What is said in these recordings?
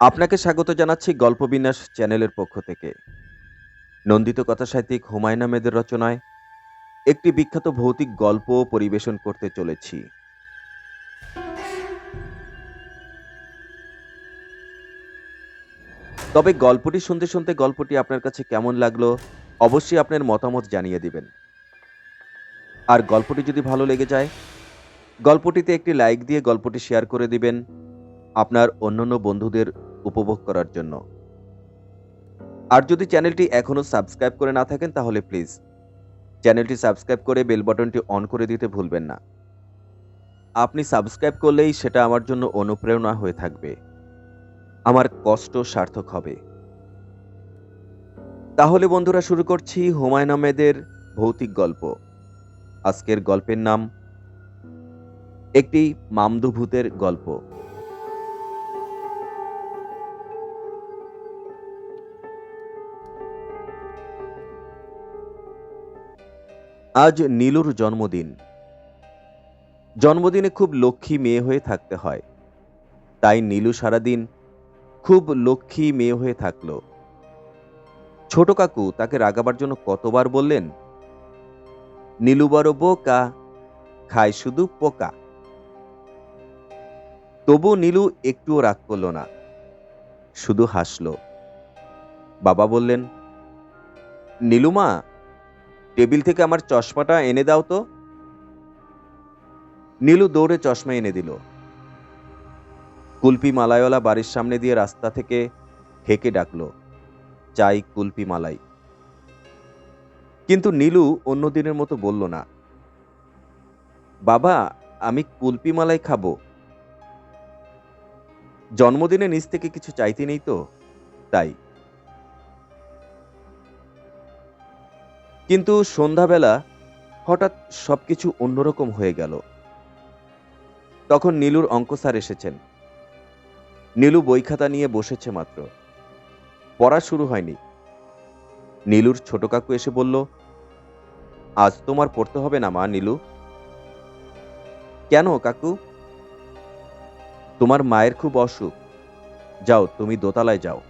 আপনাকে স্বাগত জানাচ্ছি গল্পবিন্যাস চ্যানেলের পক্ষ থেকে। নন্দিত কথাসাহিত্যিক হুমায়ুন আহমেদের রচনায় একটি বিখ্যাত ভৌতিক গল্প পরিবেশন করতে চলেছি। তবে গল্পটি শুনতে গল্পটি আপনার কাছে কেমন লাগলো অবশ্যই আপনার মতামত জানিয়ে দিবেন। আর গল্পটি যদি ভালো লেগে যায়, গল্পটিতে একটি লাইক দিয়ে গল্পটি শেয়ার করে দিবেন আপনার অন্যান্য বন্ধুদের উপভোগ করার জন্য। আর যদি চ্যানেলটি এখনো সাবস্ক্রাইব করে না থাকেন তাহলে প্লিজ চ্যানেলটি সাবস্ক্রাইব করে বেল বাটনটি অন করে দিতে ভুলবেন না। আপনি সাবস্ক্রাইব করলেই সেটা আমার জন্য অনুপ্রেরণা হয়ে থাকবে। আমার কষ্ট সার্থক হবে। তাহলে বন্ধুরা শুরু করছি হুমায়ুন আহমেদের ভৌতিক গল্প। আজকের গল্পের নাম একটি মামদু ভূতের গল্প। আজ নীলুর জন্মদিন। জন্মদিনে খুব লক্ষ্মী মেয়ে হয়ে থাকতে হয়। তাই নীলু সারাদিন খুব লক্ষ্মী মেয়ে হয়ে থাকলো। ছোট কাকু তাকে রাগাবার জন্য কতবার বললেন, নীলু বড় বোকা, খায় শুধু পোকা। তবু নীলু একটুও রাগ করল না, শুধু হাসল। বাবা বললেন, নীলুমা, টেবিল থেকে আমার চশমাটা এনে দাও তো। নীলু দৌড়ে চশমা এনে দিল। কুলপি মালাইওয়ালা বাড়ির সামনে দিয়ে রাস্তা থেকে হেঁকে ডাকল, চাই কুলপি মালাই। কিন্তু নীলু অন্য দিনের মতো বলল না, বাবা, আমি কুলপি মালাই খাবো। জন্মদিনে নিজ থেকে কিছু চাইতে নেই তো, তাই। কিন্তু সন্ধ্যাবেলা হঠাৎ সবকিছু অন্যরকম হয়ে গেল। তখন নীলুর অঙ্ক স্যার এসেছেন। নীলু বই খাতা নিয়ে বসেছে মাত্র, পড়া শুরু হয়নি। নীলুর ছোট কাকু এসে বলল, আজ তোমার পড়তে হবে না মা নীলু। কেন কাকু? তোমার মায়ের খুব অসুখ, যাও তুমি দোতলায় যাও।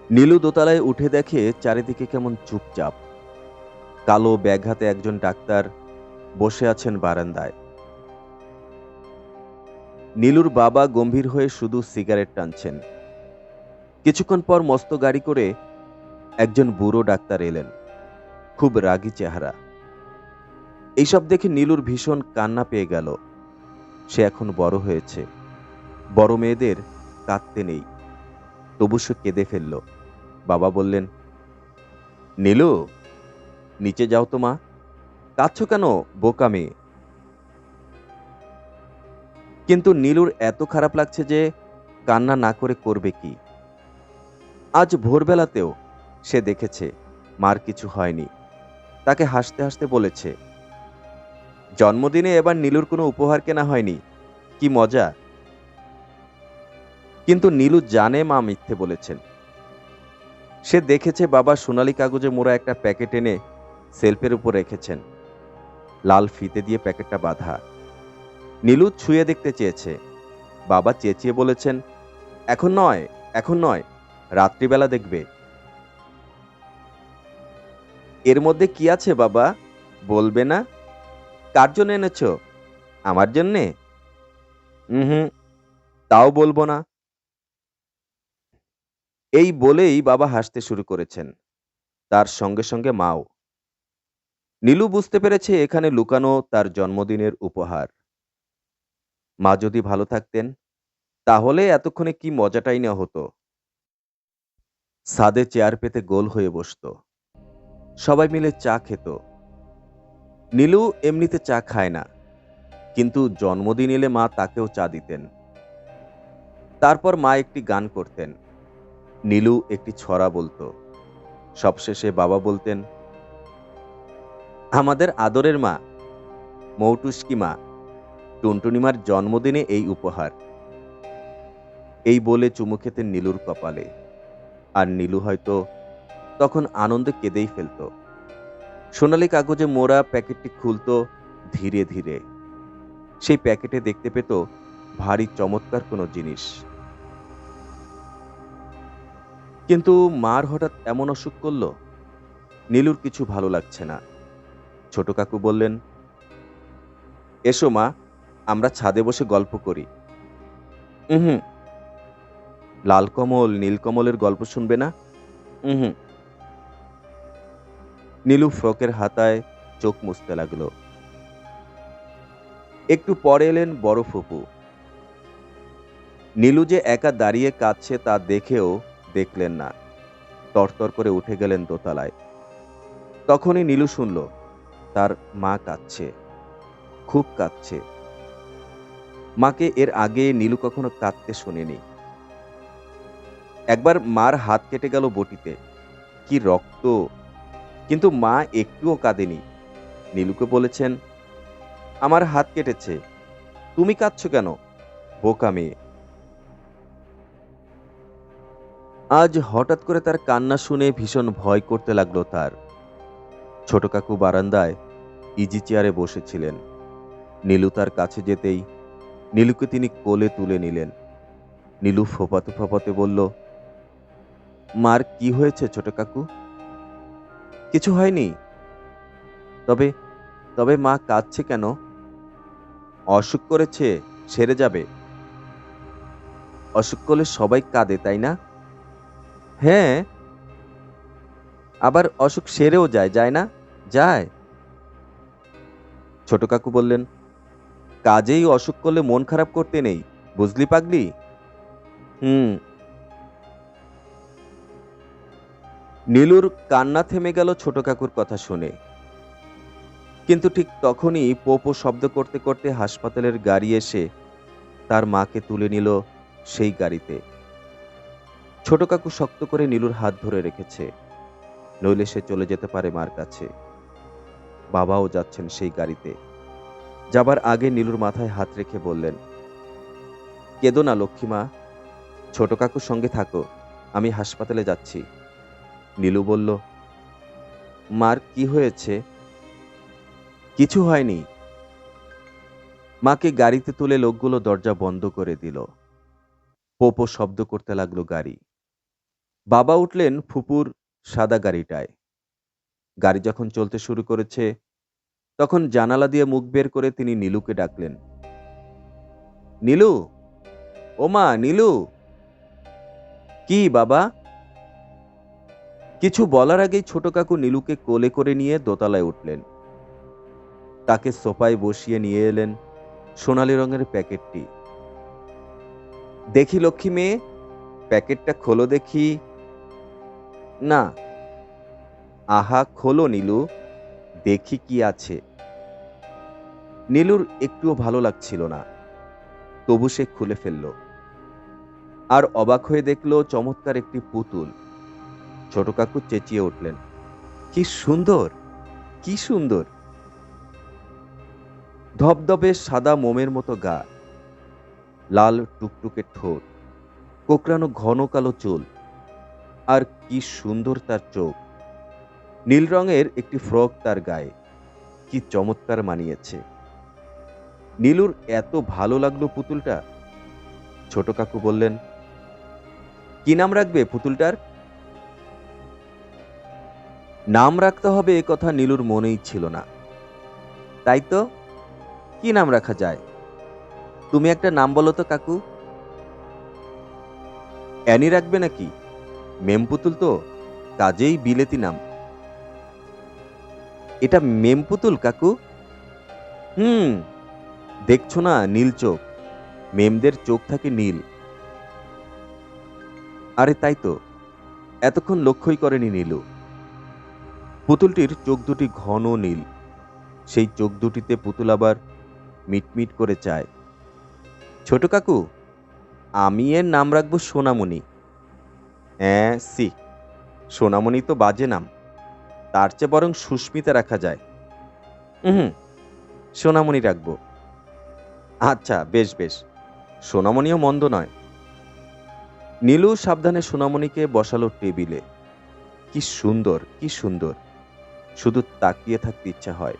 নীলু দোতলায় উঠে দেখে চারিদিকে কেমন চুপচাপ। কালো ব্যাগ হাতে একজন ডাক্তার বসে আছেন বারান্দায়। নীলুর বাবা গম্ভীর হয়ে শুধু সিগারেট টানছেন। কিছুক্ষণ পর মস্ত গাড়ি করে একজন বুড়ো ডাক্তার এলেন, খুব রাগী চেহারা। এইসব দেখে নীলুর ভীষণ কান্না পেয়ে গেল। সে এখন বড় হয়েছে, বড় মেয়েদের কাঁদতে নেই, তবু সে কেঁদে ফেলল। বাবা বললেন, নীলু, নিচে যাও তো মা, কাঁদছো কেন বোকা মেয়ে? কিন্তু নীলুর এত খারাপ লাগছে যে কান্না না করে করবে কি। আজ ভোরবেলাতেও সে দেখেছে মার কিছু হয়নি। তাকে হাসতে হাসতে বলেছে, জন্মদিনে এবার নীলুর কোনো উপহার কেনা হয়নি, কি মজা। কিন্তু নীলু জানে মা মিথ্যে বলেছেন। সে দেখেছে বাবা সোনালী কাগজে মোড়া একটা প্যাকেট এনে সেলফের উপর রেখেছেন, লাল ফিতে দিয়ে প্যাকেটটা বাঁধা। নীলু ছুঁয়ে দেখতে চেয়েছে। বাবা চেঁচিয়ে বলেছেন, এখন নয়, এখন নয়, রাত্রিবেলা দেখবে। এর মধ্যে কি আছে বাবা, বলবে না? কার জন্য এনেছো? আমার জন্যে? হুম, তাও বলবো না। এই বলেই বাবা হাসতে শুরু করেছেন, তার সঙ্গে সঙ্গে মাও। নীলু বুঝতে পেরেছে এখানে লুকানো তার জন্মদিনের উপহার। মা যদি ভালো থাকতেন তাহলে এতক্ষণে কি মজাটাই না হতো। ছাদে চেয়ার পেতে গোল হয়ে বসতো, সবাই মিলে চা খেত। নীলু এমনিতে চা খায় না, কিন্তু জন্মদিন এলে মা তাকেও চা দিতেন। তারপর মা একটি গান করতেন, নীলু একটি ছড়া বলতো। সবশেষে বাবা বলতেন, আমাদের আদরের মা, মৌটুস্কি মা, টুনটুনিমার জন্মদিনে এই উপহার। এই বলে চুমু খেতেন নীলুর কপালে। আর নীলু হয়তো তখন আনন্দে কেঁদেই ফেলত। সোনালী কাগজে মোড়া প্যাকেটটি খুলত ধীরে ধীরে। সেই প্যাকেটে দেখতে পেত ভারী চমৎকার কোনো জিনিস। কিন্তু মার হঠাৎ এমন অসুখ করল, নীলুর কিছু ভালো লাগছে না। ছোট কাকু বললেন, এসো মা, আমরা ছাদে বসে গল্প করি। হুম। লাল কমল নীলকমলের গল্প শুনবে না? হুম। নীলু ফ্রকের হাতায় চোখ মুছতে লাগলো। একটু পরে এলেন বড় ফুপু। নীলু যে একা দাঁড়িয়ে কাঁদছে তা দেখেও দেখলেন না, তরতর করে উঠে গেলেন দোতলায়। তখনই নীলু শুনল তার মা কাঁদছে, খুব কাঁদছে। মাকে এর আগে নীলু কখনো কাঁদতে শোনেনি। একবার মার হাত কেটে গেল বটিতে, কি রক্ত! কিন্তু মা একটুও কাঁদেনি। নীলুকে বলেছেন, আমার হাত কেটেছে, তুমি কাঁদছো কেন? বোকা মেয়ে। আজ হঠাৎ করে তার কান্না শুনে ভীষণ ভয় করতে লাগলো তার। ছোট কাকু বারান্দায় ইজি চেয়ারে বসেছিলেন। নীলু তার কাছে যেতেই নীলুকে তিনি কোলে তুলে নিলেন। নীলু ফোঁপাতে ফোঁপাতে বলল, মার কি হয়েছে ছোট কাকু? কিছু হয়নি। তবে তবে মা কাঁদছে কেন? অসুখ করেছে, সেরে যাবে। অসুখ করলে সবাই কাঁদে, তাই না? হ্যাঁ, আবার অসুখ সেরেও যায়, যায় না? যায়। ছোট কাকু বললেন, কাজেই অসুখ করলে মন খারাপ করতে নেই, বুঝলি পাগলি? হুম। নীলুর কান্না থেমে গেল ছোট কাকুর কথা শুনে। কিন্তু ঠিক তখনই পোপো শব্দ করতে করতে হাসপাতালের গাড়ি এসে তার মাকে তুলে নিল সেই গাড়িতে। ছোট কাকু শক্ত করে নীলুর হাত ধরে রেখেছে, নইলে সে চলে যেতে পারে মার কাছে। বাবাও যাচ্ছেন সেই গাড়িতে। যাবার আগে নীলুর মাথায় হাত রেখে বললেন, কেঁদো না লক্ষ্মীমা, ছোট কাকুর সঙ্গে থাকো, আমি হাসপাতালে যাচ্ছি। নীলু বলল, মার কি হয়েছে? কিছু হয়নি। মাকে গাড়িতে তুলে লোকগুলো দরজা বন্ধ করে দিল। পোপো শব্দ করতে লাগলো গাড়ি। বাবা উঠলেন ফুপুর সাদা গাড়িটায়। গাড়ি যখন চলতে শুরু করেছে তখন জানালা দিয়ে মুখ বের করে তিনি নীলুকে ডাকলেন, নীলু, ও মা নীলু। কি বাবা? কিছু বলার আগেই ছোট কাকু নীলুকে কোলে করে নিয়ে দোতলায় উঠলেন। তাকে সোফায় বসিয়ে নিয়ে এলেন সোনালী রঙের প্যাকেটটি। দেখি লক্ষ্মী মেয়ে, প্যাকেটটা খোলো দেখি। না। আহা খোলো নীলু, দেখি কি আছে। নীলুর একটুও ভালো লাগছিল না, তবু সে খুলে ফেলল। আর অবাক হয়ে দেখল চমৎকার একটি পুতুল। ছোট কাকু চেঁচিয়ে উঠলেন, কি সুন্দর, কি সুন্দর! ধবধবে সাদা মোমের মতো গা, লাল টুকটুকে ঠোঁট, কোকড়ানো ঘন কালো চুল, আর কি সুন্দর তার চোখ। নীল রঙের একটি ফ্রক তার গায়ে, কি চমৎকার মানিয়েছে। নীলুর এত ভালো লাগলো পুতুলটা। ছোট কাকু বললেন, কি নাম রাখবে পুতুলটার? নাম রাখতে হবে এ কথা নীলুর মনেই ছিল না। তাই তো, কি নাম রাখা যায়? তুমি একটা নাম বলো তো কাকু। অ্যানি রাখবে নাকি? মেম পুতুল তো, কাজেই বিলেতি নাম। এটা মেম পুতুল কাকু? হুম, দেখছো না নীল চোখ, মেমদের চোখ থাকে নীল। আরে তাই তো, এতক্ষণ লক্ষ্যই করেনি নীলু। পুতুলটির চোখ দুটি ঘন নীল, সেই চোখ দুটিতে পুতুল আবার মিটমিট করে চায়। ছোট কাকু, আমি এর নাম রাখবো সোনামণি। হ্যাঁ সি, সোনামণি তো বাজে নাম, তার চেয়ে বরং সুস্মিতা রাখা যায়। হুম, সোনামণি রাখবো। আচ্ছা বেশ বেশ, সোনামণিও মন্দ নয়। নীলু সাবধানে সোনামণিকে বসালো টেবিলে। কি সুন্দর, কি সুন্দর, শুধু তাকিয়ে থাকতে ইচ্ছা হয়।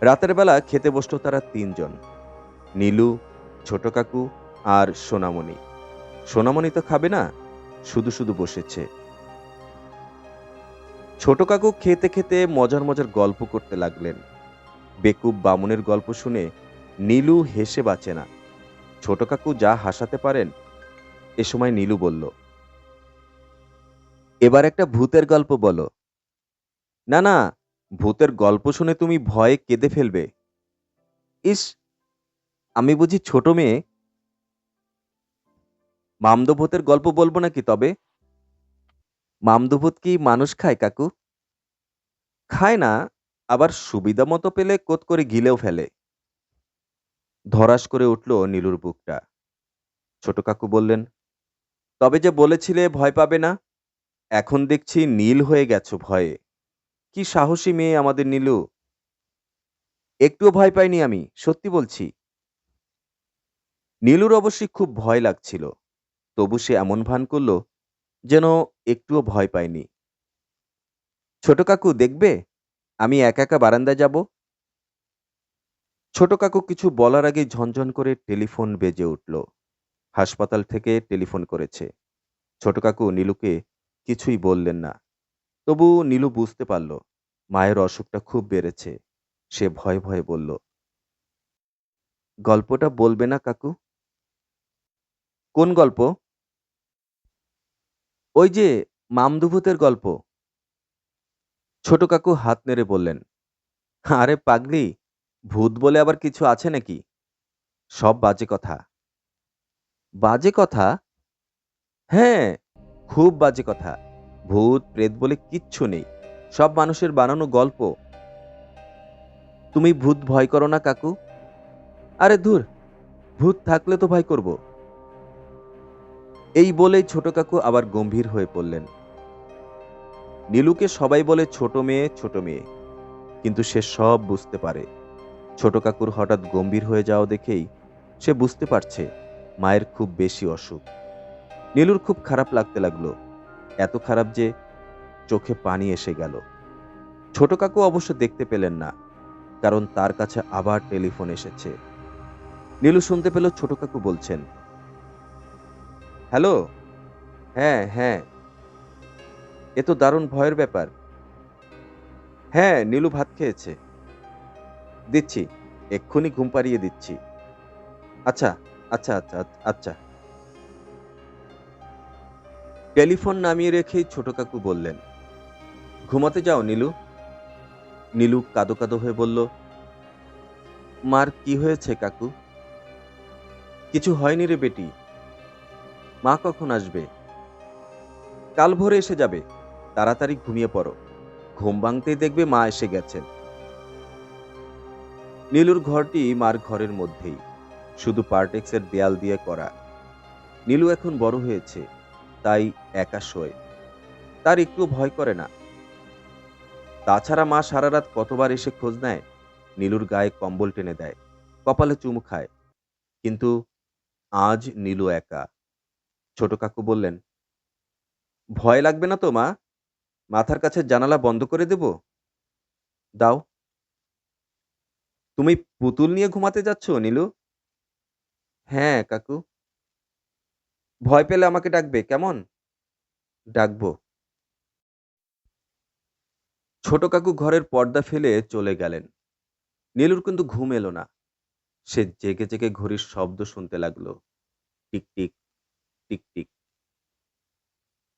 রাতের বেলা খেতে বসলো তারা তিনজন। নীলু, ছোট কাকু আর সোনামণি। সোনামণি তো খাবে না, শুধু শুধু বসেছে। ছোট কাকু খেতে খেতে মজার মজার গল্প করতে লাগলেন। বেকুব বামুনের গল্প শুনে নীলু হেসে বাঁচে না। ছোট কাকু যা হাসাতে পারেন। এ সময় নীলু বলল, এবার একটা ভূতের গল্প বলো। না না, ভূতের গল্প শুনে তুমি ভয়ে কেঁদে ফেলবে। ইস, আমি বুঝি ছোট মেয়ে? মামদো ভূতের গল্প বলবো নাকি তবে? মামদো ভূত কি মানুষ খায় কাকু? খায় না, আবার সুবিধা মতো পেলে কোত করে গিলেও ফেলে। ধরাস করে উঠল নীলুর বুকটা। ছোট কাকু বললেন, তবে যে বলেছিলে ভয় পাবে না, এখন দেখছি নীল হয়ে গেছো ভয়ে। কি সাহসী মেয়ে আমাদের নীলু। একটুও ভয় পাইনি আমি, সত্যি বলছি। নীলুর অবশ্যই খুব ভয় লাগছিল, তবু সে এমন ভান করল যেন একটুও ভয় পায়নি। ছোট কাকু দেখবে, আমি একা একা বারান্দায় যাব। ছোট কাকু কিছু বলার আগেই ঝনঝন করে টেলিফোন বেজে উঠল। হাসপাতাল থেকে টেলিফোন করেছে। ছোট কাকু নীলুকে কিছুই বললেন না। তবু নীলু বুঝতে পারল মায়ের অসুখটা খুব বেড়েছে। সে ভয়ে ভয়ে বলল, গল্পটা বলবে না কাকু? কোন গল্প? ওই যে মামদুভূতের গল্প। ছোট কাকু হাত নেড়ে বললেন, আরে পাগলি, ভূত বলে আবার কিছু আছে নাকি? সব বাজে কথা। বাজে কথা? হ্যাঁ, খুব বাজে কথা। ভূত প্রেত বলে কিচ্ছু নেই, সব মানুষের বানানো গল্প। তুমি ভূত ভয় করো না কাকু? আরে ধুর, ভূত থাকলে তো ভয় করব। এই বলেই ছোট কাকু আবার গম্ভীর হয়ে পড়লেন। নীলুকে সবাই বলে ছোট মেয়ে ছোট মেয়ে, কিন্তু সে সব বুঝতে পারে। ছোট কাকুর হঠাৎ গম্ভীর হয়ে যাওয়া দেখেই সে বুঝতে পারছে মায়ের খুব বেশি অসুখ। নীলুর খুব খারাপ লাগতে লাগলো, এত খারাপ যে চোখে পানি এসে গেল। ছোট কাকু অবশ্য দেখতে পেলেন না, কারণ তার কাছে আবার টেলিফোন এসেছে। নীলু শুনতে পেল ছোট কাকু বলছেন, হ্যালো। হ্যাঁ হ্যাঁ, এ তো দারুণ ভয়ের ব্যাপার। হ্যাঁ, নীলু ভাত খেয়েছে। দিচ্ছি, এক্ষুনি ঘুম পাড়িয়ে দিচ্ছি। আচ্ছা আচ্ছা আচ্ছা আচ্ছা। টেলিফোন নামিয়ে রেখেই ছোট কাকু বললেন, ঘুমাতে যাও নীলু। নীলু কাঁদো কাঁদো হয়ে বলল, মার কি হয়েছে কাকু? কিছু হয়নি রে বেটি। মা কখন আসবে? কাল ভোরে এসে যাবে, তাড়াতাড়ি ঘুমিয়ে পড়ো। ঘুম ভাঙতেই দেখবে মা এসে গেছেন। নীলুর ঘরটি মার ঘরের মধ্যেই, শুধু পার্টেক্সের দেয়াল দিয়ে করা। নীলু এখন বড় হয়েছে, তাই একা শোয়। তার একটু ভয় করে না। তাছাড়া মা সারা রাত কতবার এসে খোঁজ নেয়, নীলুর গায়ে কম্বল টেনে দেয়, কপালে চুমু খায়। কিন্তু আজ নীলু একা। ছোট কাকু বললেন, ভয় লাগবে না তো মা? মাথার কাছে জানালা বন্ধ করে দেব? দাও। তুমি পুতুল নিয়ে ঘুমাতে যাচ্ছ নীলু? হ্যাঁ কাকু। ভয় পেলে আমাকে ডাকবে কেমন? ডাকবো। ছোট কাকু ঘরের পর্দা ফেলে চলে গেলেন। নীলুর কিন্তু ঘুম এলো না। সে জেগে জেগে ঘড়ির শব্দ শুনতে লাগলো। Tick tick tick tick.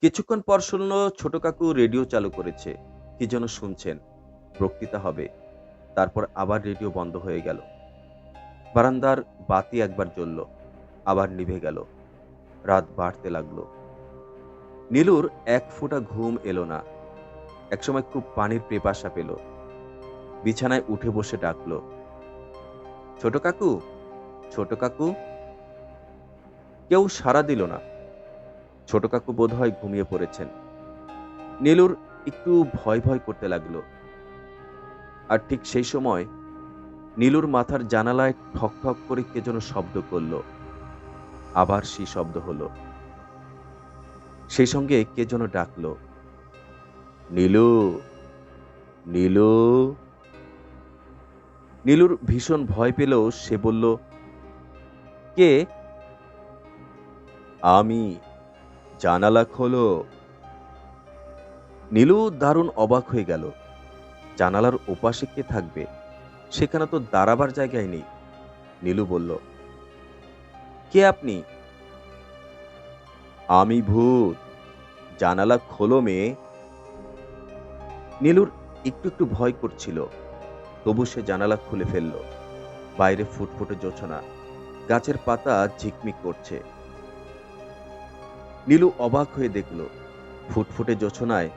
কিছুক্ষণ পর শুনল ছোট কাকু রেডিও চালু করেছে, কি যেন শুনছেন, বক্তৃতা হবে। তারপর আবার রেডিও বন্ধ হয়ে গেল। বারান্দার বাতি একবার জ্বলল, আবার নিভে গেল। রাত বাড়তে লাগলো। নীলুর এক ফোঁটা ঘুম এলো না। একসময় খুব পানির পিপাসা পেল। বিছানায় উঠে বসে ডাকলো, ছোট কাকু, ছোট কাকু। কেউ সাড়া দিল না। ছোট কাকু বোধহয় ঘুমিয়ে পড়েছেন। নীলুর একটু ভয় ভয় করতে লাগলো। আর ঠিক সেই সময় নীলুর মাথার জানালায় ঠক ঠক করে কে যেন শব্দ করলো। আবার সেই শব্দ হলো। সেই সঙ্গে কে যেন ডাকলো, নীলু, নীলু। নীলুর ভীষণ ভয় পেলেও সে বলল, কে? আমি। জানালা খোলো। নীলু দারুণ অবাক হয়ে গেল। জানালার ওপাশে কে থাকবে? সেখানে তো দাঁড়াবার জায়গায় নেই। নীলু বলল, কে আপনি? আমি ভূত। জানালা খোলো মেয়ে। নীলুর একটু একটু ভয় করছিল, তবু সে জানালা খুলে ফেলল। বাইরে ফুটফুটে জোছনা, গাছের পাতা ঝিকমিক করছে। নীলু অবাক হয়ে দেখল, ফুটফুটে জোছনায়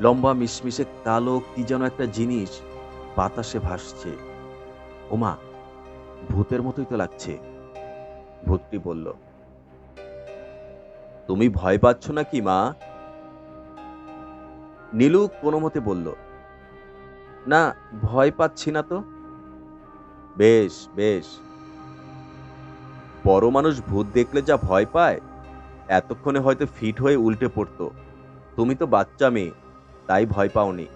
লম্বা মিশমিশে কালো কি যেন একটা জিনিস বাতাসে ভাসছে। ওমা, ভূতের মতোই তো লাগছে। ভূতটি বলল, তুমি ভয় পাচ্ছ নাকি মা? নীলু কোনো মতে বলল, না, ভয় পাচ্ছি না তো। বেশ বেশ। বড় মানুষ ভূত দেখলে যা ভয় পায়, এতক্ষণে হয়তো ফিট হয়ে উল্টে পড়তো। তুমি তো বাচ্চা মেয়ে, তাই ভয় পাওনি।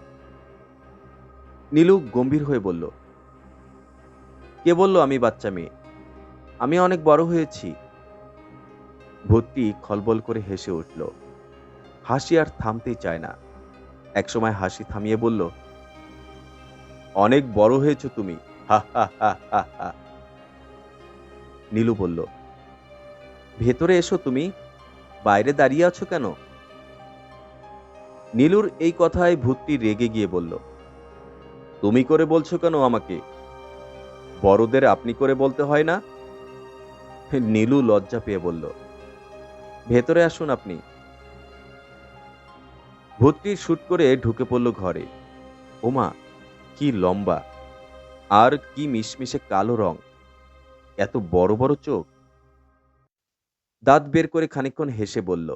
নীলু গম্ভীর হয়ে বলল, কে বলল আমি বাচ্চা মেয়ে? আমি অনেক বড় হয়েছি। ভূতটি খলবল করে হেসে উঠল। হাসি আর থামতেই চায় না। একসময় হাসি থামিয়ে বলল, অনেক বড় হয়েছ তুমি। হা হা হা হা হা। নীলু বলল, ভেতরে এসো তুমি, বাইরে দাঁড়িয়ে আছো কেন? নীলুর এই কথায় ভূতটি রেগে গিয়ে বলল, তুমি করে বলছো কেন আমাকে? বড়দের আপনি করে বলতে হয় না? নীলু লজ্জা পেয়ে বলল, ভেতরে আসুন আপনি। ভূতটি শুট করে ঢুকে পড়ল ঘরে। ওমা, কি লম্বা, আর কি মিশমিশে কালো রং, এত বড় বড় চোখ। দাঁত বের করে খানিকক্ষণ হেসে বলল,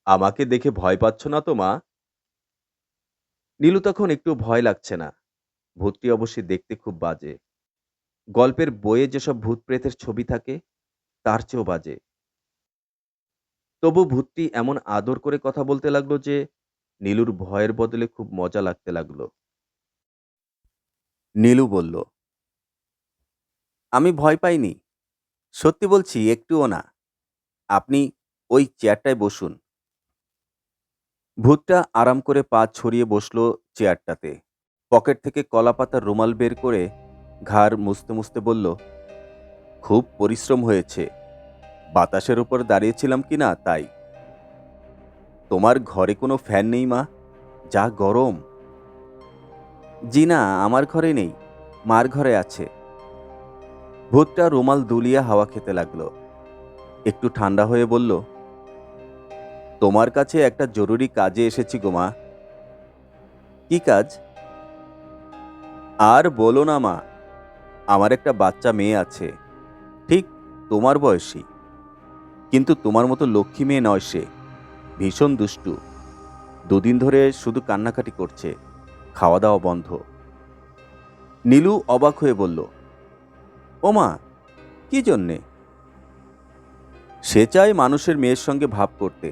আমাকে দেখে ভয় পাচ্ছ না তো মা? নীলু তখন একটু ভয় লাগছে না। ভূতটি অবশ্যই দেখতে খুব বাজে। গল্পের বইয়ে যেসব ভূত প্রেতের ছবি থাকে, তার চেয়েও বাজে। তবু ভূতটি এমন আদর করে কথা বলতে লাগলো যে নীলুর ভয়ের বদলে খুব মজা লাগতে লাগলো। নীলু বলল, আমি ভয় পাইনি, সত্যি বলছি, একটুও না। আপনি ওই চেয়ারটায় বসুন। ভূতটা আরাম করে পা ছড়িয়ে বসলো চেয়ারটাতে। পকেট থেকে কলাপাতার রুমাল বের করে ঘাড় মুছতে মুছতে বলল, খুব পরিশ্রম হয়েছে। বাতাসের উপর দাঁড়িয়েছিলাম কিনা তাই। তোমার ঘরে কোনো ফ্যান নেই মা? যা গরম। জি না, আমার ঘরে নেই, মার ঘরে আছে। ভূতটা রুমাল দুলিয়ে হাওয়া খেতে লাগলো। একটু ঠান্ডা হয়ে বলল, তোমার কাছে একটা জরুরি কাজে এসেছি গো মা। কি কাজ? আর বলো না মা, আমার একটা বাচ্চা মেয়ে আছে, ঠিক তোমার বয়সী, কিন্তু তোমার মতো লক্ষ্মী মেয়ে নয় সে। ভীষণ দুষ্টু। দুদিন ধরে শুধু কান্নাকাটি করছে, খাওয়া দাওয়া বন্ধ। নীলু অবাক হয়ে বলল, ওমা, কি জন্যে? সে চায় মানুষের মেয়ের সঙ্গে ভাব করতে।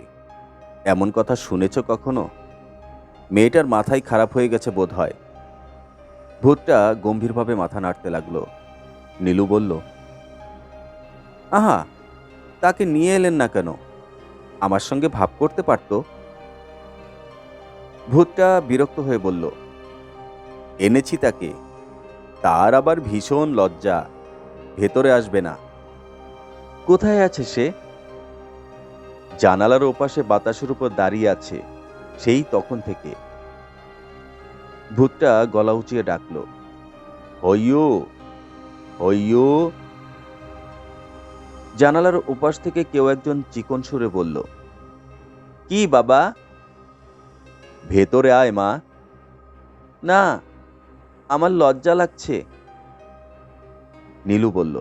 এমন কথা শুনেছ কখনো? মেয়েটার মাথায় খারাপ হয়ে গেছে বোধ হয়। ভূতটা গম্ভীরভাবে মাথা নাড়তে লাগলো। নীলু বলল, আহা, তাকে নিয়ে এলেন না কেন? আমার সঙ্গে ভাব করতে পারত। ভূতটা বিরক্ত হয়ে বলল, এনেছি তাকে, তার আবার ভীষণ লজ্জা, ভেতরে আসবে না। কোথায় আছে সে? জানালার ওপাশে বাতাসের উপর দাঁড়িয়ে আছে, সেই তখন থেকে। ভূতটা গলা উঁচিয়ে ডাকল, হইয়ো হইয়ো। জানালার ওপাশ থেকে কেউ একজন চিকন সুরে বলল, কি বাবা? ভেতরে আয় মা। না, আমার লজ্জা লাগছে। নীলু বলল,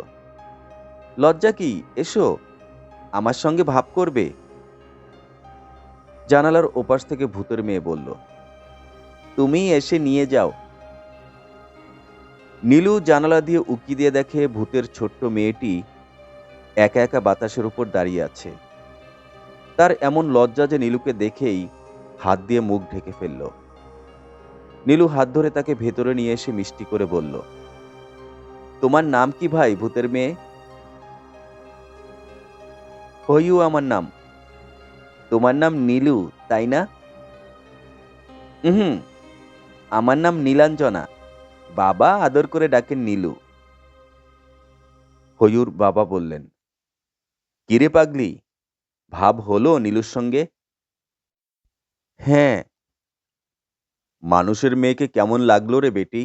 লজ্জা কি, এসো, আমার সঙ্গে ভাব করবে। জানালার ওপাশ থেকে ভূতের মেয়ে বলল, তুমি এসে নিয়ে যাও। নীলু জানালা দিয়ে উকি দিয়ে দেখে ভূতের ছোট্ট মেয়েটি একা একা বাতাসের উপর দাঁড়িয়ে আছে। তার এমন লজ্জা যে নীলুকে দেখেই হাত দিয়ে মুখ ঢেকে ফেলল। নীলু হাত ধরে তাকে ভেতরে নিয়ে এসে মিষ্টি করে বলল, তোমার নাম কি ভাই ভূতের মেয়ে? হইউ আমার নাম। তোমার নাম নীলু, তাই না? হুম, আমার নাম নীলাঞ্জনা। বাবা আদর করে ডাকেন নীলু। হইউর বাবা বললেন, কিরে পাগলি, ভাব হলো নীলুর সঙ্গে? হ্যাঁ। মানুষের মেয়েকে কেমন লাগলো রে বেটি?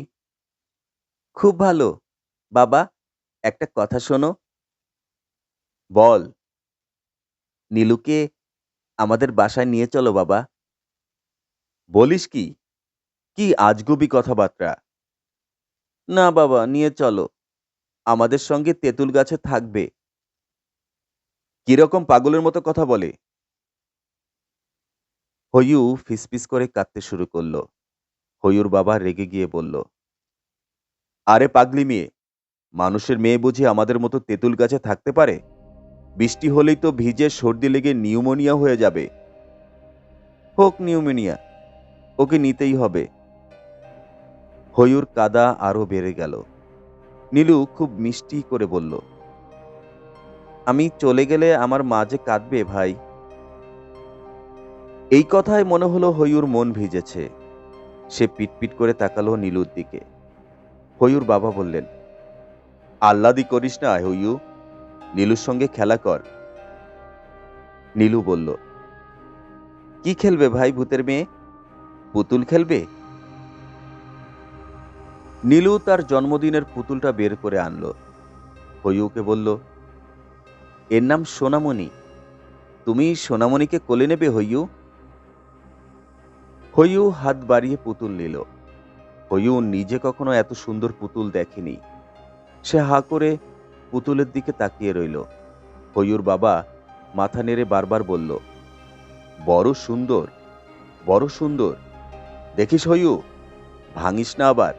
খুব ভালো। বাবা, একটা কথা শোনো। বল। নীলুকে আমাদের বাসায় নিয়ে চলো বাবা। বলিস কি? কি আজগুবি কথাবার্তা! না বাবা, নিয়ে চলো। আমাদের সঙ্গে তেঁতুল গাছে থাকবে। কিরকম পাগলের মতো কথা বলে! হইউ ফিসফিস করে কাঁদতে শুরু করল। হইউর বাবা রেগে গিয়ে বলল, আরে পাগলি মেয়ে, মানুষের মেয়ে বুঝি আমাদের মতো তেঁতুল গাছে থাকতে পারে? বৃষ্টি হলেই তো ভিজে সর্দি লেগে নিউমোনিয়া হয়ে যাবে। হোক নিউমোনিয়া, ওকে নিতেই হবে। হইউর কাদা আরো বেড়ে গেল। নীলু খুব মিষ্টি করে বলল, আমি চলে গেলে আমার মা যে কাঁদবে ভাই। এই কথায় মনে হলো হইউর মন ভিজেছে। সে পিটপিট করে তাকালো নীলুর দিকে। হইউর বাবা বললেন, আহ্লাদি করিস না হইউ, নীলুর সঙ্গে খেলা কর। নীলু বলল, কি খেলবে ভাই ভূতের মেয়ে? পুতুল খেলবে? নীলু তার জন্মদিনের পুতুলটা বের করে আনলো। হইউকে বলল, এর নাম সোনামণি। তুমি সোনামণিকে কোলে নেবে হইউ? হইউ হাত বাড়িয়ে পুতুল নিল। হইউ নিজে কখনো এত সুন্দর পুতুল দেখেনি। সে হা করে পুতুলের দিকে তাকিয়ে রইল। হইউর বাবা মাথা নেড়ে বারবার বলল, বড় সুন্দর, বড় সুন্দর। দেখিস হইউ, ভাঙিস না আবার।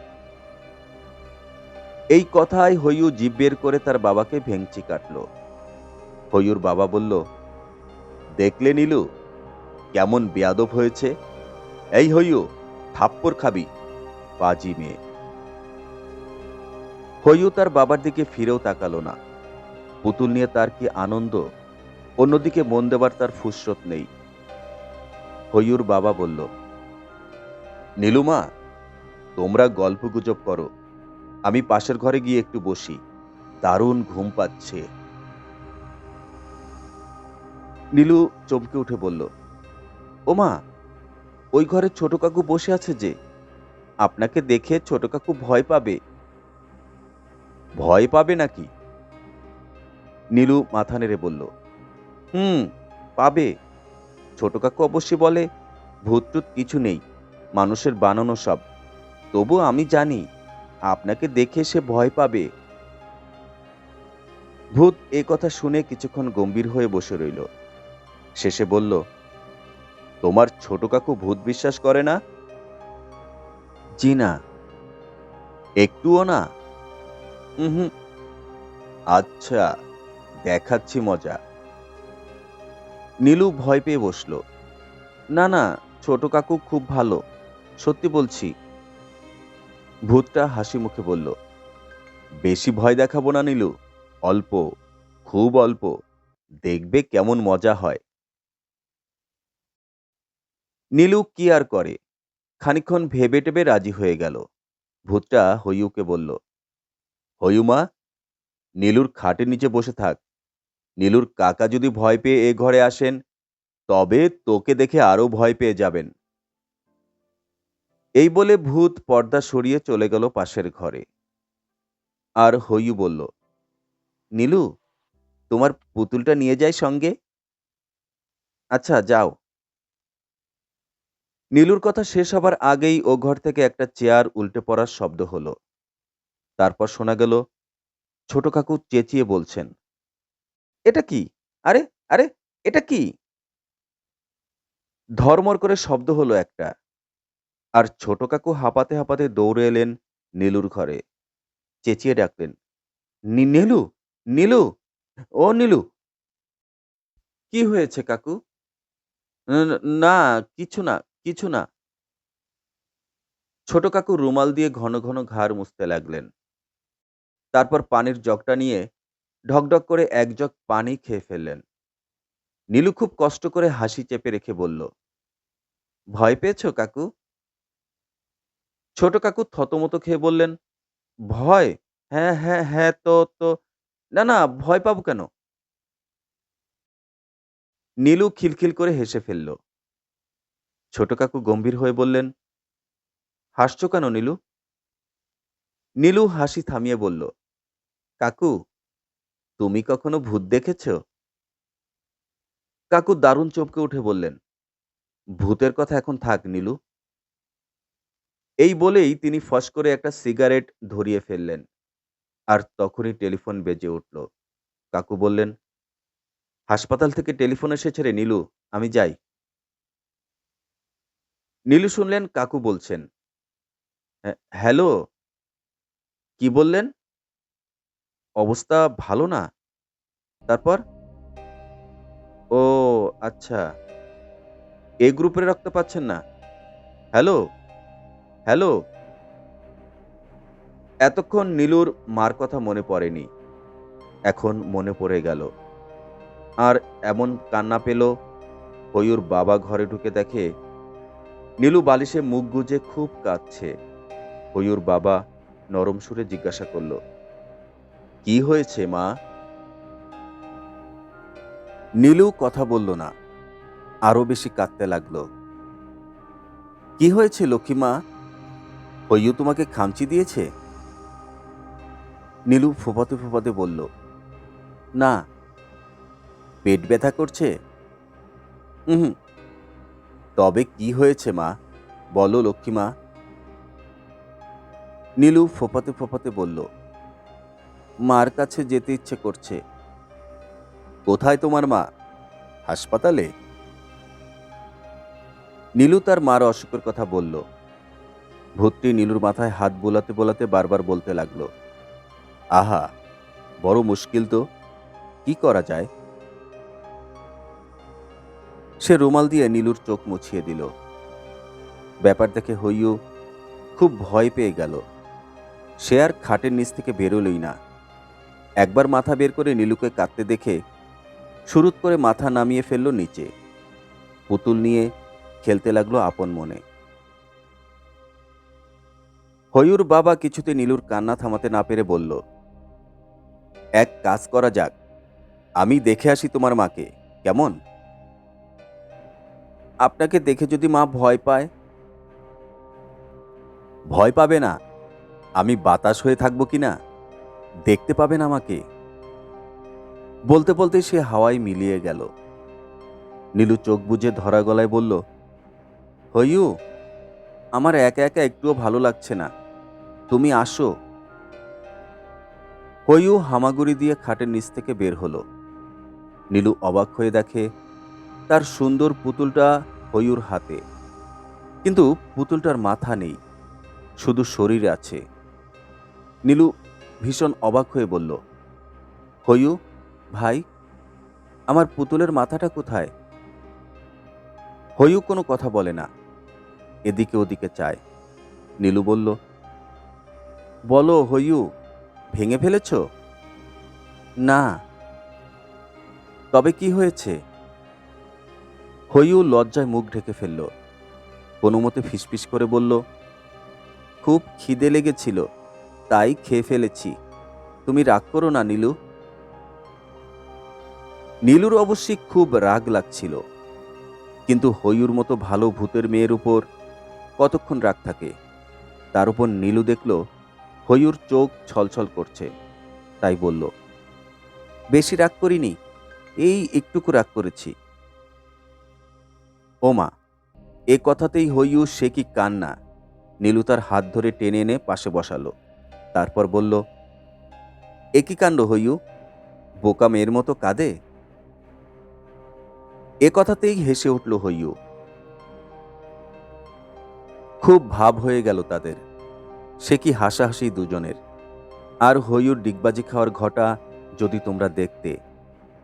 এই কথায় হইউ জিভ বের করে তার বাবাকে ভেঙচি কাটল। হইউর বাবা বলল, দেখলে নীলু, কেমন বেয়াদব হয়েছে? এই হইউ, থাপ্পড় খাবি, পাজি মেয়ে। হইউ তার বাবার দিকে ফিরেও তাকালো না। পুতুল নিয়ে তার কি আনন্দ, অন্যদিকে মন দেবার তার ফুরসত নেই। হইউর বাবা বলল, নীলুমা, তোমরা গল্পগুজব করো, আমি পাশের ঘরে গিয়ে একটু বসি, দারুণ ঘুম পাচ্ছে। নীলু চমকে উঠে বলল, ওমা, ওই ঘরে ছোট কাকু বসে আছে যে, আপনাকে দেখে ছোট কাকু ভয় পাবে। ভয় পাবে নাকি? নীলু মাথা নেড়ে বলল, হুম, পাবে। ছোট কাকু অবশ্যই বলে ভূত টুত কিছু নেই, মানুষের বানানো সব। তবু আমি জানি আপনাকে দেখে সে ভয় পাবে। ভূত এ কথা শুনে কিছুক্ষণ গম্ভীর হয়ে বসে রইল। শেষে বলল, তোমার ছোট কাকু ভূত বিশ্বাস করে না? জি না। একটুও না? হুম। আচ্ছা, দেখাচ্ছি মজা। নীলু ভয় পেয়ে বসল। না না, ছোট কাকু খুব ভালো, সত্যি বলছি। ভূতটা হাসি মুখে বলল, বেশি ভয় দেখাবো না নীলু, অল্প, খুব অল্প, দেখবে কেমন মজা হয়। নীলু কি আর করে, খানিকক্ষণ ভেবে টেবে রাজি হয়ে গেল। ভূতটা হইউকে বলল, হইউমা, নীলুর খাটের নিচে বসে থাক। নীলুর কাকা যদি ভয় পেয়ে এ ঘরে আসেন, তবে তোকে দেখে আরো ভয় পেয়ে যাবেন। এই বলে ভূত পর্দা সরিয়ে চলে গেল পাশের ঘরে। আর হইউ বলল, নীলু, তোমার পুতুলটা নিয়ে যাই সঙ্গে। আচ্ছা, যাও। নীলুর কথা শেষ হবার আগেই ও ঘর থেকে একটা চেয়ার উল্টে পড়ার শব্দ হলো। তারপর শোনা গেল ছোট কাকু চেঁচিয়ে বলছেন, এটা কি? আরে, আরে, এটা কি? ধর্মর করে শব্দ হলো একটা। আর ছোট কাকু হাঁপাতে হাঁপাতে দৌড়ে এলেন নীলুর ঘরে। চেঁচিয়ে ডাকলেন, নীলু, নীলু, ও নীলু। কি হয়েছে কাকু? না, কিছু না, কিছু না। ছোট কাকু রুমাল দিয়ে ঘন ঘন ঘাড় মুছতে লাগলেন। তারপর পানির জগটা নিয়ে ঢকঢক করে এক জগ পানি খেয়ে ফেললেন। নীলু খুব কষ্ট করে হাসি চেপে রেখে বলল, ভয় পেয়েছো কাকু? ছোট কাকু থতমত খেয়ে বললেন, ভয়? হ্যাঁ, হ্যাঁ, হ্যাঁ, তো না, না, ভয় পাবো কেন? নীলু খিলখিল করে হেসে ফেলল। ছোট কাকু গম্ভীর হয়ে বললেন, হাসছো কেন নীলু? নীলু হাসি থামিয়ে বলল, কাকু, তুমি কখনো ভূত দেখেছো? কাকু দারুণ চমকে উঠে বললেন, ভূতের কথা এখন থাক নীলু। এই বলেই তিনি ফস করে একটা সিগারেট ধরিয়ে ফেললেন। আর তখনই টেলিফোন বেজে উঠল। কাকু বললেন, হাসপাতাল থেকে টেলিফোন এসেছে রে নীলু, আমি যাই। নীলু শুনলেন কাকু বলছেন, হ্যালো, কি বললেন? অবস্থা ভালো না? তারপর? ও আচ্ছা, এ গ্রুপের রক্ত পাচ্ছেন না? Hello, hello. এতক্ষণ নীলুর মার কথা মনে পড়েনি, এখন মনে পড়ে গেল। আর এমন কান্না পেল, হয়ুর বাবা ঘরে ঢুকে দেখে নীলু বালিশে মুখ গুজে খুব কাঁদছে। হয়ুর বাবা নরম সুরে জিজ্ঞাসা করল, কি হয়েছে মা? নীলু কথা বলল না, আরো বেশি কাঁদতে লাগলো। কি হয়েছে লক্ষ্মীমা? হইয়ু তোমাকে খামচি দিয়েছে? নীলু ফোঁপাতে ফোঁপাতে বলল, না। পেট ব্যথা করছে? হুম। তবে কি হয়েছে মা, বলো লক্ষ্মীমা। নীলু ফোঁপাতে ফোঁপাতে বলল, মার কাছে যেতে ইচ্ছে করছে। কোথায় তোমার মা? হাসপাতালে? নীলু তার মার অসুখের কথা বলল। ভূতটি নীলুর মাথায় হাত বোলাতে বোলাতে বারবার বলতে লাগলো, আহা, বড় মুশকিল তো, কি করা যায়? সে রুমাল দিয়ে নীলুর চোখ মুছিয়ে দিল। ব্যাপার দেখে হইয়ু খুব ভয় পেয়ে গেল। সে আর খাটের নিচ থেকে বেরোলই না। একবার মাথা বের করে নীলুকে কাঁদতে দেখে শুরুত করে মাথা নামিয়ে ফেলল নিচে। পুতুল নিয়ে খেলতে লাগলো আপন মনে। হয়ুর বাবা কিছুতে নীলুর কান্না থামাতে না পেরে বলল, এক কাজ করা যাক, আমি দেখে আসি তোমার মাকে, কেমন? আপনাকে দেখে যদি মা ভয় পায়? ভয় পাবে না, আমি বাতাস হয়ে থাকবো কিনা, দেখতে পাবেন আমাকে। বলতে বলতে সে হাওয়ায় মিলিয়ে গেল। নীলু চোখ বুজে ধরা গলায় বলল, হইয়ু, আমার একা একা একটুও ভালো লাগছে না, তুমি আসো। হইয়ু হামাগুড়ি দিয়ে খাটের নিচ থেকে বের হলো। নীলু অবাক হয়ে দেখে তার সুন্দর পুতুলটা হইয়ুর হাতে, কিন্তু পুতুলটার মাথা নেই, শুধু শরীর আছে। নীলু ভীষণ অবাক হয়ে বলল, হইয়ু ভাই, আমার পুতুলের মাথাটা কোথায়? হইয়ু কোনো কথা বলে না, এদিকে ওদিকে চায়। নীলু বলল, বলো হইয়ু, ভেঙে ফেলেছ? না। তবে কি হয়েছে? হইয়ু লজ্জায় মুখ ঢেকে ফেলল। কোনো মতে ফিসফিস করে বলল, খুব খিদে লেগেছিল, তাই খেয়ে ফেলেছি, তুমি রাগ করো না নীলু। নীলুর অবশ্যই খুব রাগ লাগছিল, কিন্তু হইয়ুর মতো ভালো ভূতের মেয়ের উপর কতক্ষণ রাগ থাকে? তার উপর নীলু দেখল হইয়ুর চোখ ছলছল করছে, তাই বলল, বেশি রাগ করিনি, এই একটুকু রাগ করেছি। ওমা, এ কথাতেই হইয়ু সে কি কান্না! নীলু তার হাত ধরে টেনে এনে পাশে বসালো। তারপর বলল, এ কি কাণ্ড হইয়ু, বোকা মেয়ের মতো কাঁদে? এ কথাতেই হেসে উঠল হইয়ু। খুব ভাব হয়ে গেল তাদের। সে কি হাসাহাসি দুজনের! আর হইয়ুর ডিগবাজি খাওয়ার ঘটা যদি তোমরা দেখতে!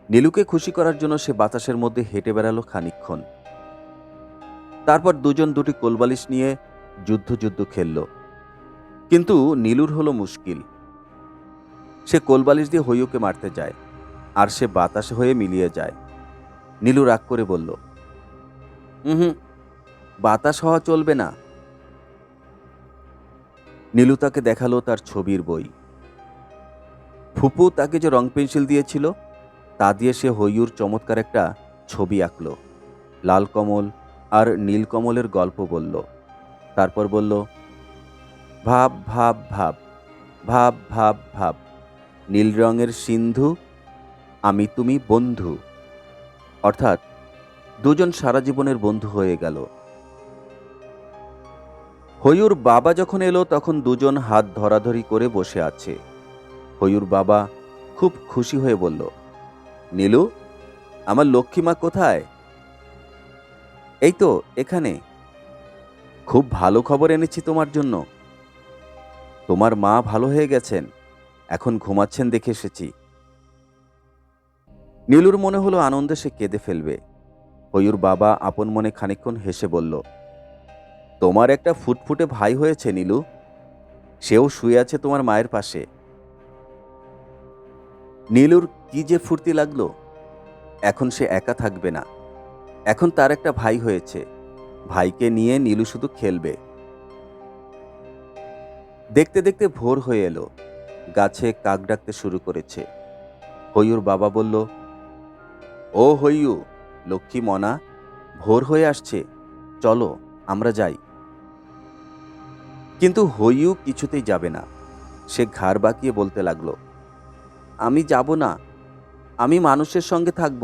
নীলুকে খুশি করার জন্য সে বাতাসের মধ্যে হেঁটে বেড়ালো খানিকক্ষণ। তারপর দুজন দুটি কোলবালিশ নিয়ে যুদ্ধ যুদ্ধ খেলল। কিন্তু নীলুর হলো মুশকিল। সে কোলবালিশ দিয়ে হইউকে মারতে যায়, আর সে বাতাসে হয়ে মিলিয়ে যায়। নীলু রাগ করে বলল, হুম, বাতাস হওয়া চলবে না। নীলু তাকে দেখালো তার ছবির বই। ফুপু তাকে যে রং পেন্সিল দিয়েছিল তা দিয়ে সে হইয়ুর চমৎকার একটা ছবি আঁকল। লাল কমল আর নীল কমলের গল্প বলল। তারপর বলল, ভাব ভাব ভাব, ভাব ভাব ভাব, নীল রঙের সিন্ধু, আমি তুমি বন্ধু। অর্থাৎ দুজন সারা জীবনের বন্ধু হয়ে গেল। হইয়ুর বাবা যখন এলো তখন দুজন হাত ধরাধরি করে বসে আছে। হইয়ুর বাবা খুব খুশি হয়ে বলল, নীলু, আমার লক্ষ্মীমা কোথায়? এই তো এখানে। খুব ভালো খবর এনেছি তোমার জন্য। তোমার মা ভালো হয়ে গেছেন, এখন ঘুমাচ্ছেন দেখে এসেছি। নীলুর মনে হলো আনন্দে সে কেঁদে ফেলবে। হইয়ুর বাবা আপন মনে খানিকক্ষণ হেসে বলল, তোমার একটা ফুটফুটে ভাই হয়েছে নীলু, সেও শুয়ে আছে তোমার মায়ের পাশে। নীলুর কি যে ফুর্তি লাগলো। এখন সে একা থাকবে না, এখন তার একটা ভাই হয়েছে। ভাইকে নিয়ে নীলু শুধু খেলবে। দেখতে দেখতে ভোর হয়ে এলো। গাছে কাক ডাকতে শুরু করেছে। হইয়ুর বাবা বলল, ও হইয়ু, লক্ষ্মী মনা, ভোর হয়ে আসছে, চলো আমরা যাই। কিন্তু হইয়ু কিছুতেই যাবে না। সে ঘাড় বাঁকিয়ে বলতে লাগলো, আমি যাব না, আমি মানুষের সঙ্গে থাকব,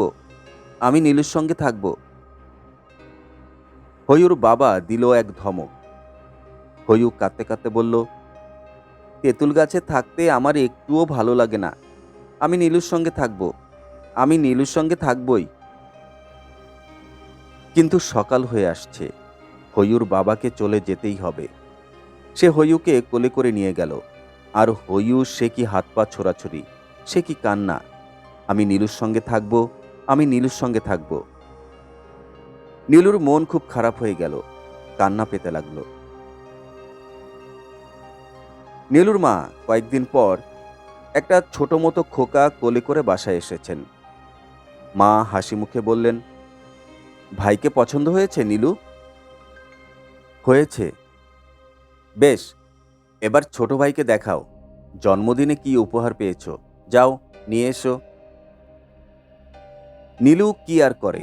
আমি নীলুর সঙ্গে থাকব। হইয়ুর বাবা দিল এক ধমক। হইয়ু কাঁদতে কাঁদতে বলল, তেঁতুল গাছে থাকতে আমার একটুও ভালো লাগে না, আমি নীলুর সঙ্গে থাকব, আমি নীলুর সঙ্গে থাকবই। কিন্তু সকাল হয়ে আসছে, হইয়ুর বাবাকে চলে যেতেই হবে। সে হইয়ুকে কোলে করে নিয়ে গেল। আর হইয়ু সে কি হাত পা ছোড়াছুড়ি, সে কি কান্না, আমি নীলুর সঙ্গে থাকব, আমি নীলুর সঙ্গে থাকব। নীলুর মন খুব খারাপ হয়ে গেল, কান্না পেতে লাগলো। নীলুর মা কয়েকদিন পর একটা ছোট মতো খোকা কোলে করে বাসায় এসেছেন। মা হাসি মুখে বললেন, ভাইকে পছন্দ হয়েছে নীলু? হয়েছে। বেশ, এবার ছোট ভাইকে দেখাও, জন্মদিনে কি উপহার পেয়েছ, যাও নিয়ে এসো। নীলু কি আর করে,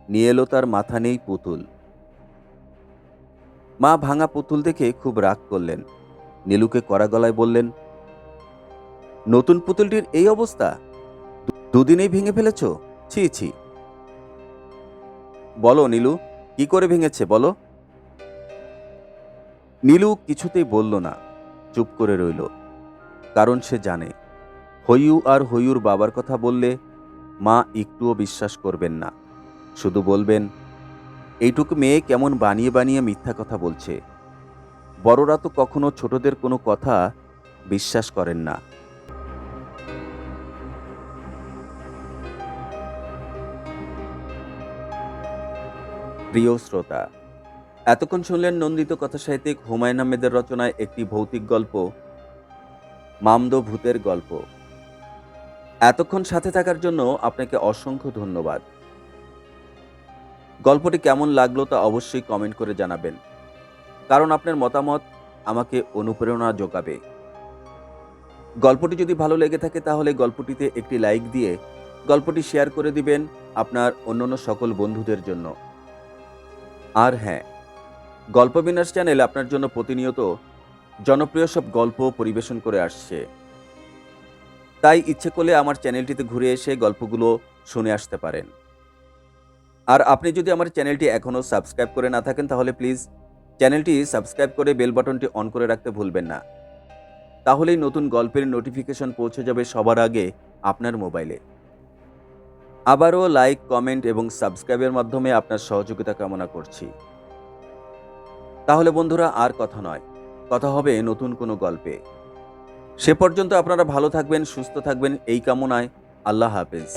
নিয়ে এলো তার মাথা নেই পুতুল। মা ভাঙা পুতুল দেখে খুব রাগ করলেন। নীলুকে কড়া গলায় বললেন, নতুন পুতুলটির এই অবস্থা, দুদিনেই ভেঙে ফেলেছ, ছি ছি। বলো নীলু, কি করে ভেঙেছে বলো। নীলু কিছুতেই বলল না, চুপ করে রইল। কারণ সে জানে হইয়ু আর হইয়ুর বাবার কথা বললে মা একটুও বিশ্বাস করবেন না। শুধু বলবেন, এইটুকু মেয়ে কেমন বানিয়ে বানিয়ে মিথ্যা কথা বলছে। বড়রা তো কখনো ছোটদের কোনো কথা বিশ্বাস করেন না। প্রিয় শ্রোতা, এতক্ষণ শুনলেন নন্দিত কথাসাহিত্যিক হুমায়ুন আহমেদের রচনায় একটি ভৌতিক গল্প, মামদো ভূতের গল্প। এতক্ষণ সাথে থাকার জন্য আপনাকে অসংখ্য ধন্যবাদ। গল্পটি কেমন লাগলো তা অবশ্যই কমেন্ট করে জানাবেন, কারণ আপনার মতামত আমাকে অনুপ্রেরণা যোগাবে। গল্পটি যদি ভালো লেগে থাকে তাহলে গল্পটিতে একটি লাইক দিয়ে গল্পটি শেয়ার করে দিবেন আপনার অন্যান্য সকল বন্ধুদের জন্য। আর হ্যাঁ, গল্পবিন্যাস চ্যানেল আপনার জন্য প্রতিনিয়ত জনপ্রিয় সব গল্প পরিবেশন করে আসছে। তাই ইচ্ছে করলে আমার চ্যানেলটিতে ঘুরে এসে গল্পগুলো শুনে আসতে পারেন। আর আপনি যদি আমার চ্যানেলটি এখনও সাবস্ক্রাইব করে না থাকেন তাহলে প্লিজ চ্যানেলটি সাবস্ক্রাইব করে বেল বাটনটি অন করে রাখতে ভুলবেন না। তাহলেই নতুন গল্পের নোটিফিকেশন পৌঁছে যাবে সবার আগে আপনার মোবাইলে। আবারও লাইক, কমেন্ট এবং সাবস্ক্রাইবের মাধ্যমে আপনার সহযোগিতা কামনা করছি। তাহলে বন্ধুরা, আর কথা নয়, কথা হবে নতুন কোনো গল্পে। সে পর্যন্ত আপনারা ভালো থাকবেন, সুস্থ থাকবেন এই কামনায়। আল্লাহ হাফেজ।